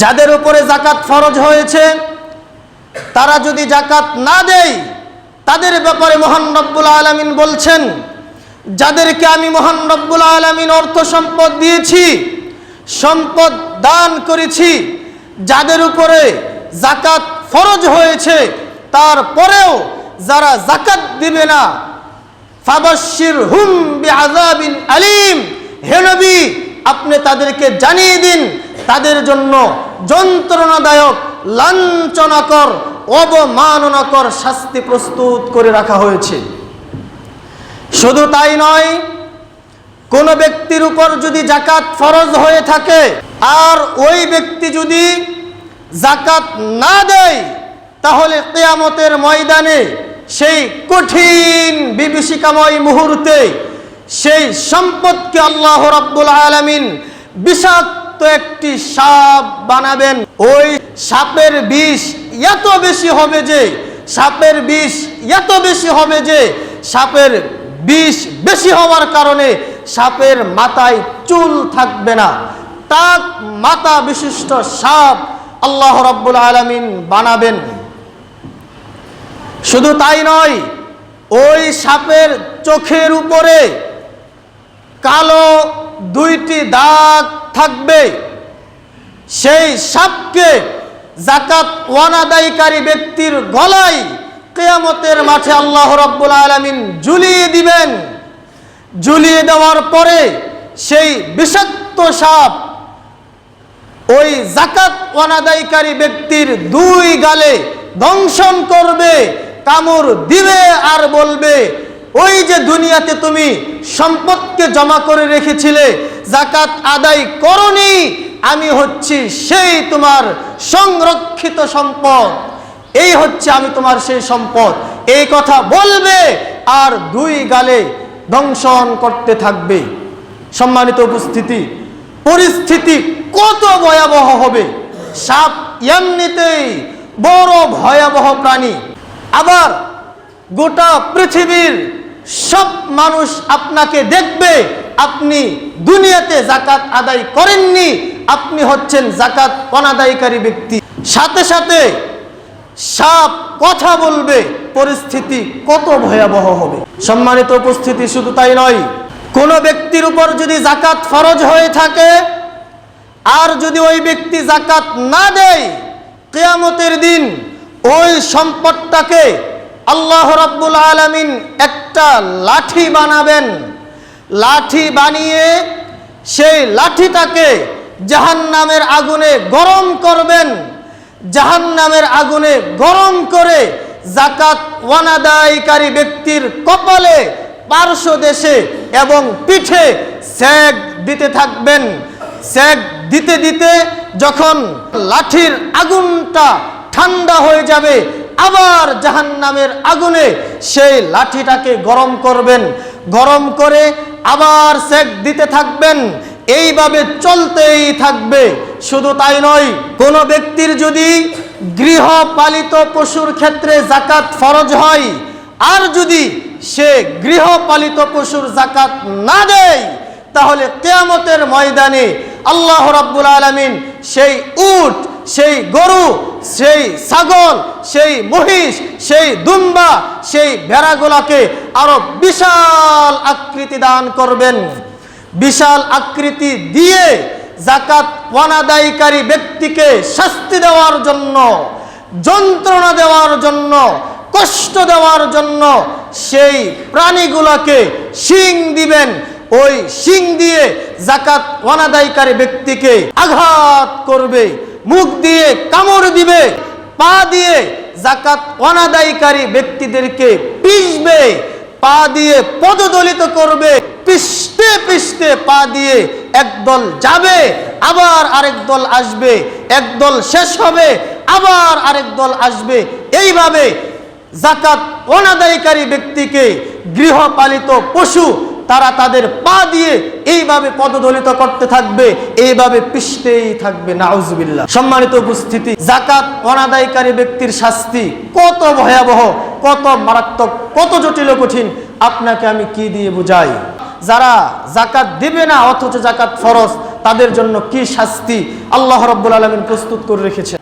যাদের উপরে যাকাত ফরজ হয়েছে তারা যদি যাকাত না দেয়, তাদের ব্যাপারে মহান রব্বুল আলামিন বলছেন, যাদেরকে আমি মহান রব্বুল আলামিন অর্থ সম্পদ দিয়েছি, সম্পদ দান করেছি, যাদের উপরে যাকাত ফরজ হয়েছে তারপরেও যারা যাকাত দিবে না, ফাবাশশিরহুম বিআযাবিন আলীম, হে নবী আপনি তাদেরকে জানিয়ে দিন তাদের জন্য যন্ত্রণাদায়ক, লাঞ্ছনাকর, অবমাননাকর শাস্তি প্রস্তুত করে রাখা হয়েছে। শুধু তাই নয়, কোন ব্যক্তির উপর যদি যাকাত ফরজ হয়ে থাকে আর ওই ব্যক্তি যদি যাকাত না দেয়, তাহলে কিয়ামতের ময়দানে সেই কঠিন বিভীষিকাময় মুহূর্তে সেই সম্পদকে আল্লাহ রাব্বুল আলামিন বিষাক্ত একটি সাপ বানাবেন। ওই সাপের বিষ এত বেশি হবে যে সাপের বিষ বেশি হওয়ার কারণে সাপের মাথায় চুল থাকবে না, টাক মাথা বিশিষ্ট সাপ আল্লাহ রাব্বুল আলামিন বানাবেন। শুধু তাই নয়, ওই সাপের চোখের উপরে কালো দুইটি দাগ থাকবে। সেই সাপকে যাকাত ওয়ানাদায়কারী ব্যক্তির গলায় কিয়ামতের মাঠে আল্লাহ রাব্বুল আলামিন ঝুলিয়ে দিবেন। ঝুলিয়ে দেওয়ার পরে সেই বিষাক্ত সাপ ওই যাকাত ওয়ানাদায়কারী ব্যক্তির দুই গালে দংশন করবে, কামড় দিবে আর বলবে, ওই যে দুনিয়াতে তুমি সম্পদকে জমা করে রেখেছিলে, যাকাত আদায় করনি, আমি হচ্ছি সেই তোমার সংরক্ষিত সম্পদ, এই হচ্ছে আমি তোমার সেই সম্পদ, এই কথা বলবে আর দুই গালে দংশন করতে থাকবে। সম্মানিত উপস্থিতি, পরিস্থিতি কত ভয়াবহ হবে! সাপ এমনিতেই বড় ভয়াবহ প্রাণী, আবার গোটা পৃথিবীর সব মানুষ আপনাকে দেখবে আপনি দুনিয়াতে যাকাত আদায় করেননি, আপনি হচ্ছেন যাকাত অনাদায়কারী ব্যক্তি। সাথে সাথে সাপ কথা বলবে, পরিস্থিতি কত ভয়াবহ হবে। সম্মানিত উপস্থিতি, শুধু তাই নয়, কোন ব্যক্তির উপর যদি যাকাত ফরজ হয়ে থাকে আর যদি ওই ব্যক্তি যাকাত না দেয়, কিয়ামতের দিন ওই সম্পদটাকে আল্লাহ রাব্বুল আলামিন একটা লাঠি বানাবেন। লাঠি বানিয়ে সেই লাঠিটাকে জাহান্নামের আগুনে গরম করবেন। জাহান্নামের আগুনে গরম করে যাকাত ওয়ানাদায়কারী ব্যক্তির কপালে, পার্শ্বদেশে এবং পিঠে সেক দিতে থাকবেন। সেক দিতে দিতে যখন লাঠির আগুনটা ঠান্ডা হয়ে যাবে, আবার জাহান্নামের আগুনে সেই লাঠিটাকে গরম করবেন। গরম করে আবার সেক দিতে থাকবেন, এইভাবে চলতেই থাকবে। শুধু তাই নয়, কোনো ব্যক্তির যদি গৃহপালিত পশুর ক্ষেত্রে যাকাত ফরজ হয় আর যদি সে গৃহপালিত পশুর যাকাত না দেয়, তাহলে কিয়ামতের ময়দানে আল্লাহ রাব্বুল আলামিন সেই উট, সেই গরু, সেই ছাগল, সেই মহিষ, সেই দুম্বা, সেই ভেড়াগুলাকে আরো বিশাল আকৃতি দান করবেন। বিশাল আকৃতি দিয়ে যাকাত ওয়ানাদায়কারী ব্যক্তিকে শাস্তি দেওয়ার জন্য, যন্ত্রণা দেওয়ার জন্য, কষ্ট দেওয়ার জন্য সেই প্রাণীগুলোকে শিং দিবেন। ওই শিং দিয়ে যাকাত ওয়ানাদায়কারী ব্যক্তিকে আঘাত করবে, মুখ দিয়ে কামড় দিবে, পা দিয়ে যাকাত ওয়ানাদায়কারী ব্যক্তিদেরকে পিষবে, পা দিয়ে পদদলিত করবে। পিষতে পিষতে পা দিয়ে একদল যাবে, আবার আরেক দল আসবে, একদল শেষ হবে, আবার আরেক দল আসবে। এইভাবে যাকাত অনাদায়কারী ব্যক্তিকে গৃহপালিত পশু তারা তাদের পা দিয়ে এইভাবে পদদলিত করতে থাকবে, এইভাবে পিষতেই থাকবে। নাউজুবিল্লাহ। সম্মানিত উপস্থিতি, যাকাত অনাদায়কারী ব্যক্তির শাস্তি কত ভয়াবহ, কত মারাত্মক, কত জটিল কঠিন, আপনাকে আমি কি দিয়ে বুঝাই? যারা যাকাত দিবে না অথচ যাকাত ফরজ, তাদের জন্য কি শাস্তি আল্লাহ রাব্বুল আলামিন প্রস্তুত করে রেখেছেন।